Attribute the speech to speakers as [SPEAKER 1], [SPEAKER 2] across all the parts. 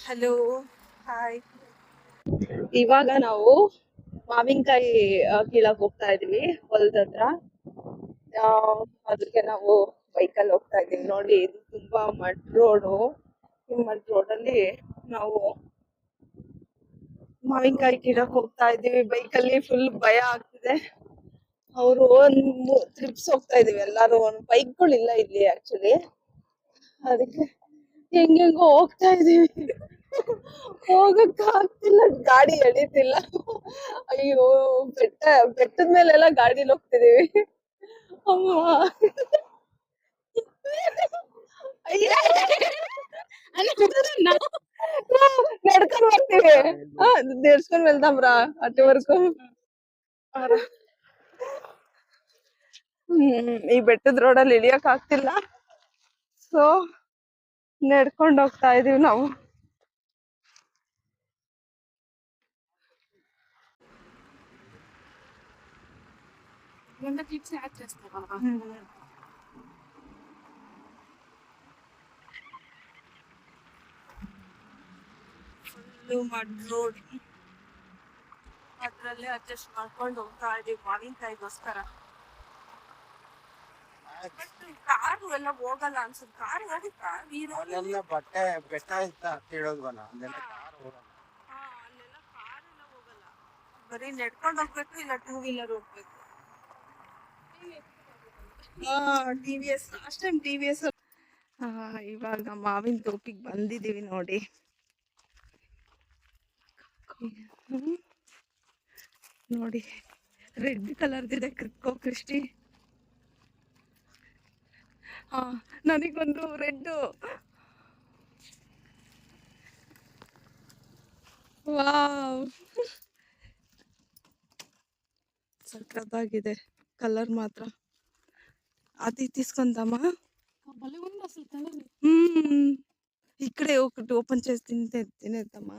[SPEAKER 1] Hello, hi. ಇವಾಗ ನಾವು ಮಾವಿನಕಾಯಿ ಕೀಳಕ್ ಹೋಗ್ತಾ ಇದೀವಿ ಹೊಲದ ಹತ್ರ. ಅದಕ್ಕೆ ನಾವು ಬೈಕಲ್ಲಿ ಹೋಗ್ತಾ ಇದೀವಿ. ನೋಡಿ, ಇದು ತುಂಬಾ ಮಡ್ ರೋಡು. ಈ ಮಡ್ ರೋಡಲ್ಲಿ ನಾವು ಮಾವಿನಕಾಯಿ ಕೀಳಕ್ ಹೋಗ್ತಾ ಇದೀವಿ. ಬೈಕಲ್ಲಿ ಫುಲ್ ಭಯ ಆಗ್ತಿದೆ. ಅವರು ಟ್ರಿಪ್ಸ್ ಹೋಗ್ತಾ ಇದೀವಿ ಎಲ್ಲಾರು. ಬೈಕ್ಗಳಿಲ್ಲ ಇಲ್ಲಿ ಆಕ್ಚುಲಿ, ಅದಕ್ಕೆ ಹೆಂಗೆಂಗೋ ಹೋಗ್ತಾ ಇದೀವಿ. ಹೋಗಕ್ ಆಗ್ತಿಲ್ಲ, ಗಾಡಿ ಎಳೀತಿಲ್ಲ. ಅಯ್ಯೋ, ಬೆಟ್ಟದ ಮೇಲೆಲ್ಲ ಗಾಡಿಲಿ ಹೋಗ್ತಿದೀವಿ. ಅಮ್ಮ, ನಡ್ಕೊಂಡ್ ಬರ್ತೀವಿ. ನಡ್ಸ್ಕೊಂಡ್ వెళ్దాంరా అటు వరకు. ಈ ಬೆಟ್ಟದ ರೋಡಲ್ಲಿ ಇಳಿಯಕ್ ಆಗ್ತಿಲ್ಲ, ಸೊ ನಡ್ಕೊಂಡ್ ಹೋಗ್ತಾ ಇದೀವಿ ನಾವು. ಫುಲ್ಲು ಮಡ್ ರೋಡ್, ಅದ್ರಲ್ಲೇ ಅಡ್ಜಸ್ಟ್ ಮಾಡ್ಕೊಂಡು ಹೋಗ್ತಾ ಇದೀವಿ ಮಾವಿನಕಾಯಿಗೋಸ್ಕರ. ಬಟ್ ಕಾರು ಎಲ್ಲ ಹೋಗಲ್ಲ ಅನ್ಸುತ್ತೆ. ಕಾರ್ ಹೋಗುತ್ತಾ ಈ ರೋಡ್?
[SPEAKER 2] ಅಲ್ಲೆಲ್ಲ ಬಟ್ಟೆ ಬೆಟ್ಟ ಇತ್ತ ಕೇಳೋದ್ವಲ್ಲ, ಅಲ್ಲೆಲ್ಲ ಕಾರ್ ಹೋಗಲ್ಲ.
[SPEAKER 1] ಅಲ್ಲೆಲ್ಲ ಕಾರ್ ಎಲ್ಲ ಹೋಗಲ್ಲ, ಬರೀ ನಡ್ಕೊಂಡು ಹೋಗ್ಬೇಕು, ಇಲ್ಲ ಟೂ ವೀಲರ್ ಹೋಗ್ಬೇಕು. TVS, last time TVS. ಇವಾಗ ಮಾವಿನ ತೋಪಿಗೆ ಬಂದಿದೀವಿ ನೋಡಿ. ನೋಡಿ, ರೆಡ್ ಕಲರ್ದಿದೆ ಕ್ರಿಸ್ಟಿ. ನನಗೊಂದು ರೆಡ್. ವಾವ್, ಸಖತ್ತಾಗಿದೆ ಕಲರ್ ಮಾತ್ರ. ಅದು తీసుకుందామా? ఇక్కడే ఒకటి ఓపెన్ చేసి తినేద్దామా?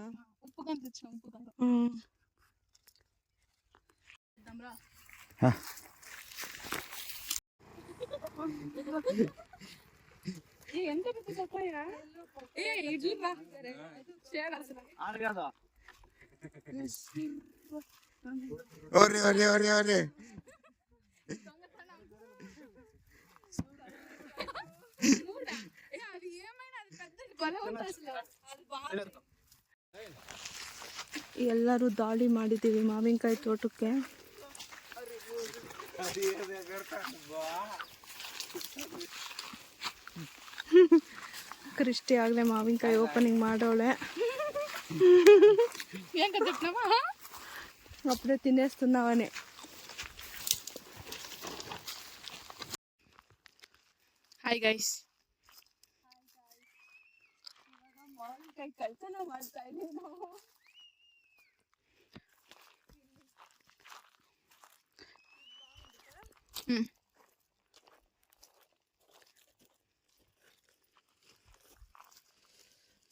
[SPEAKER 1] ಎಲ್ಲರೂ ದಾಳಿ ಮಾಡಿದ್ದೀವಿ ಮಾವಿನಕಾಯಿ ತೋಟಕ್ಕೆ. ಕ್ರಿಸ್ಟಿ ಆಗ್ಲೇ ಮಾವಿನಕಾಯಿ ಓಪನಿಂಗ್ ಮಾಡೋಳೆ. అప్పుడే తినేస్తున్నావని. ಹಾಯ್ ಗೈಸ್, ಮಾವಿನಕಾಯಿ ಕಳ್ತನ ಮಾಡ್ತಾ ಇದೀವಿ ನಾವು.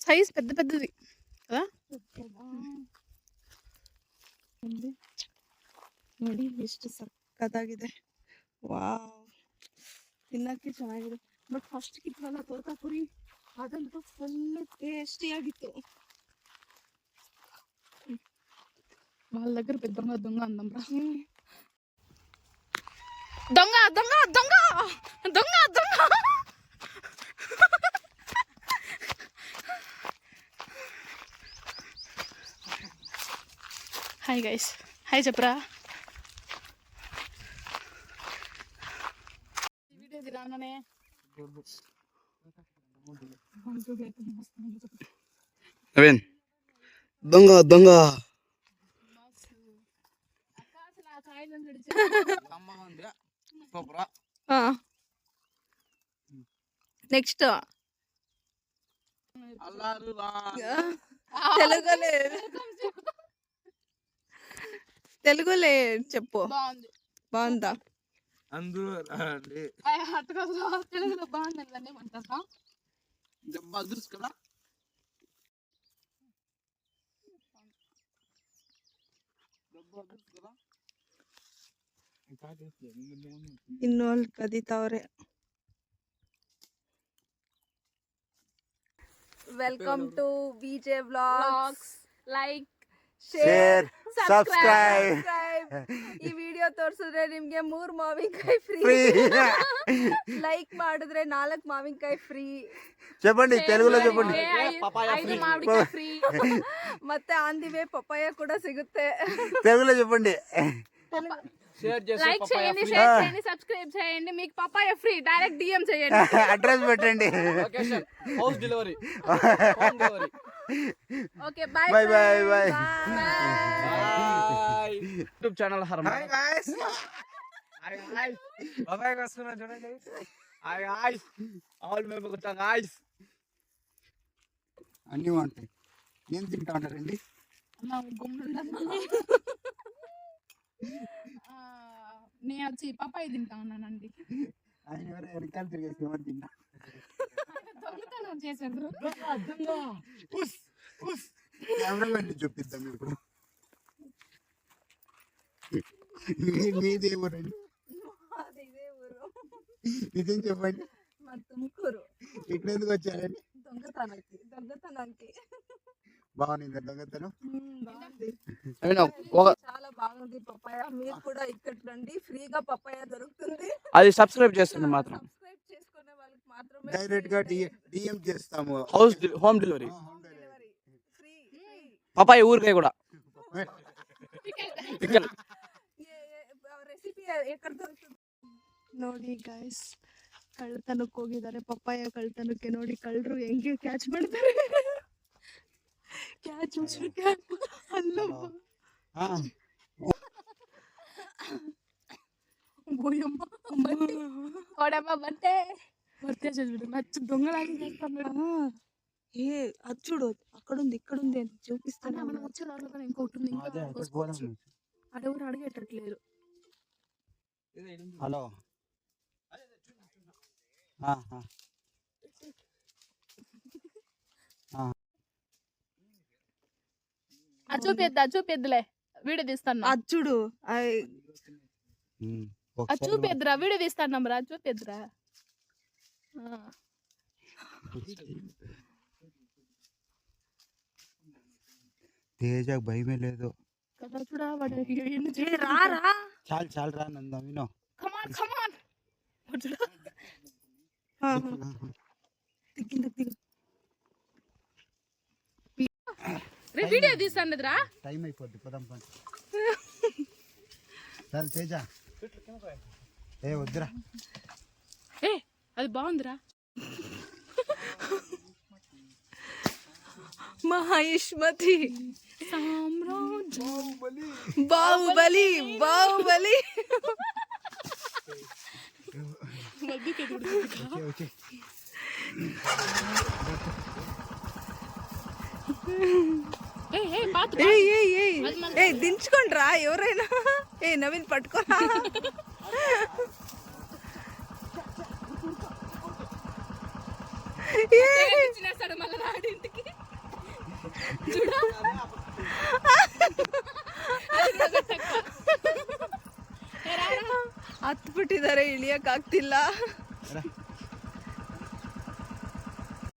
[SPEAKER 1] సైజ్ పెద్ద పెద్దది కదా. ನೋಡಿ ಎಷ್ಟು ಸಕ್ಕತ್ತಾಗಿದೆ. ವಾವ್, ತಿನ್ನಕ್ಕೆ ಚೆನ್ನಾಗಿದೆ. ಬಟ್ ಫಸ್ಟ್ ಕಿತ್ವಲ್ಲ ತೋತಾಪುರಿ, ಅದಂತೂ ಫುಲ್ ಟೇಸ್ಟಿಯಾಗಿತ್ತು. వాళ్ళ దగ్గర పెద్ద దొంగ అందంరా. దొంగ దొంగ దొంగ దొంగ దొంగ. హాయ్ గైస్, హాయ్ చెప్పరా. వీడియో దిరాననే
[SPEAKER 2] ನವೀನ್, ದೊಂಗ ದೊಂಗ.
[SPEAKER 1] నెక్స్ట్ తెలుగులే చెప్పు. బాగుందా? తెలుగులో బాగుందని ఏమంటారా? కదా. ಇನ್ನು ಅಲ್ಲಿ ಕದೀತಾವ್ರೆ. Welcome to VJ vlogs.
[SPEAKER 3] Like
[SPEAKER 2] share subscribe
[SPEAKER 1] ಈ ವಿಡಿಯೋ ತೋರಿಸಿದ್ರೆ ನಿಮ್ಗೆ 3 ಮಾವಿನಕಾಯಿ ಫ್ರೀ. ಲೈಕ್ ಮಾಡಿದ್ರೆ 4 ಮಾವಿನಕಾಯಿ ಫ್ರೀ.
[SPEAKER 2] చెప్పండి తెలుగులో చెప్పండి.
[SPEAKER 3] 5 ಮಾವಿನಕಾಯಿ ಫ್ರೀ.
[SPEAKER 1] ಮತ್ತೆ ಆನ್ ದಿ ವೇ ಪಪ್ಪಾಯ ಕೂಡ ಸಿಗುತ್ತೆ.
[SPEAKER 2] తెలుగులో చెప్పండి.
[SPEAKER 3] లైక్ చేయండి, షేర్ చేయండి, సబ్స్క్రైబ్ చేయండి. మీకు పపాయ ఫ్రీ. డైరెక్ట్ డిఎం చేయండి.
[SPEAKER 2] అడ్రస్ పెట్టండి.
[SPEAKER 4] House delivery.
[SPEAKER 3] Okay bye
[SPEAKER 2] bye bye bye.
[SPEAKER 4] YouTube channel హర్మ.
[SPEAKER 2] Hi guys.
[SPEAKER 4] బాబాయ్ వస్తున్నా చూడండి. Hi guys. ఆల్ మేము కొత్త గైస్.
[SPEAKER 2] అన్నీ ఉంటాయి. ఏం తింటా ఉంటారండి?
[SPEAKER 3] నేను వచ్చి పపాయ తింటా ఉన్నానండి.
[SPEAKER 2] ఆయన ఎవరు వెనకాల తిరిగేసి ఎవరు తిన్నా
[SPEAKER 3] దొంగతనం చేశారు.
[SPEAKER 2] కెమెరా పెట్టి చూపిద్దాం ఇప్పుడు. మీదే ఊరండి? నిజం చెప్పండి.
[SPEAKER 1] మా తుమ్కూరు.
[SPEAKER 2] ఇక్కడ ఎందుకు వచ్చారండి?
[SPEAKER 1] దొంగతనానికి.
[SPEAKER 2] బాగుంది దొంగతనం.
[SPEAKER 1] చాలా బాగుంది పప్పాయ. మీరు కూడా ఇక్కడ రండి, ఫ్రీగా పప్పాయ దొరుకుతుంది.
[SPEAKER 4] అది సబ్స్క్రైబ్ చేస్తుంది మాత్రం.
[SPEAKER 1] సబ్స్క్రైబ్ చేసుకునే వాళ్ళకి మాత్రమే
[SPEAKER 2] డైరెక్ట్ గా డిఎం చేస్తాము.
[SPEAKER 4] Home delivery.
[SPEAKER 1] Delivery free.
[SPEAKER 4] Papaya ఊరికాయ కూడా. ఇక్కడ
[SPEAKER 1] ರೆಸಿಪಿ ಎక్కడ ದೊರೆಯುತ್ತದೆ
[SPEAKER 3] ನೋಡಿ ಗೈಸ್, ಕಳ್ಳತನಕ್ಕೆ ಹೋಗಿದ್ದಾರೆ. ಪಪ್ಪಾಯ ಕಳ್ಳತನಕ್ಕೆ ನೋಡಿ ಕಳ್ಳರು ಹೆಂಗೆ ಕ್ಯಾಚ್ ಮಾಡ್ತಾರೆ. ಕ್ಯಾಚ್ ಅಲ್ಲಪ್ಪ.
[SPEAKER 1] అది చూడు, అక్కడుంది ఇక్కడుంది అని చూపిస్తాను.
[SPEAKER 3] మనం వచ్చే దాంట్లో ఇంకోటి ఉంది. అడవురు అడిగేటట్లేదు.
[SPEAKER 2] హలో.
[SPEAKER 3] చూపిద్దులే, వీడియో తీస్తాను.
[SPEAKER 1] అది చూడు,
[SPEAKER 3] చూపిద్దురా, వీడియో తీస్తాను రా, చూపిద్దురా.
[SPEAKER 2] తేజకు భయమే లేదు.
[SPEAKER 3] కదా చూడా వాడు.
[SPEAKER 2] చాలు చాలు రా నంద వినో.
[SPEAKER 3] కమాన్ కమాన్. వీడియో తీస్తాను రా.
[SPEAKER 2] టైం అయిపోద్ది, పదం పని. సరే తేజ. ఏ వద్దురా.
[SPEAKER 3] అది బాగుందిరా.
[SPEAKER 1] మహేష్మతి. బాహుబలి బాహుబలి. దించుకోండి రా ఎవరైనా. నవీన్ పట్టుకోరా. ಹತ್ತು ಬಿಟ್ಟಿದ್ದಾರೆ, ಇಳಿಯಕ್ ಆಗ್ತಿಲ್ಲ.